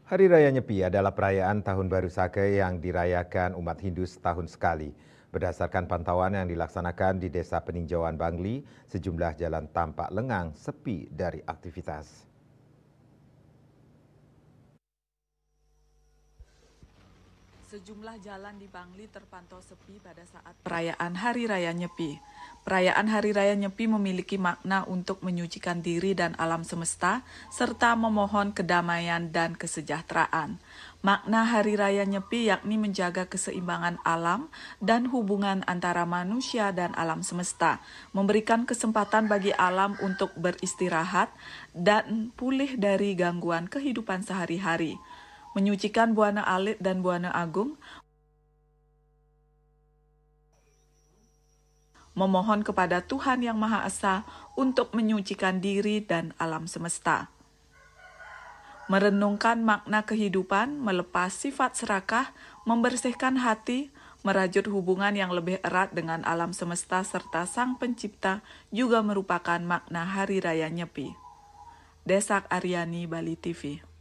Hari Raya Nyepi adalah perayaan Tahun Baru Sake yang dirayakan umat Hindu setahun sekali. Berdasarkan pantauan yang dilaksanakan di Desa Peninjauan Bangli, sejumlah jalan tampak lengang sepi dari aktivitas. Sejumlah jalan di Bangli terpantau sepi pada saat perayaan Hari Raya Nyepi. Perayaan Hari Raya Nyepi memiliki makna untuk menyucikan diri dan alam semesta, serta memohon kedamaian dan kesejahteraan. Makna Hari Raya Nyepi yakni menjaga keseimbangan alam dan hubungan antara manusia dan alam semesta, memberikan kesempatan bagi alam untuk beristirahat dan pulih dari gangguan kehidupan sehari-hari, menyucikan Buana Alit dan Buana Agung, memohon kepada Tuhan Yang Maha Esa untuk menyucikan diri dan alam semesta. Merenungkan makna kehidupan, melepas sifat serakah, membersihkan hati, merajut hubungan yang lebih erat dengan alam semesta serta Sang Pencipta juga merupakan makna Hari Raya Nyepi. Desak Aryani, Bali TV.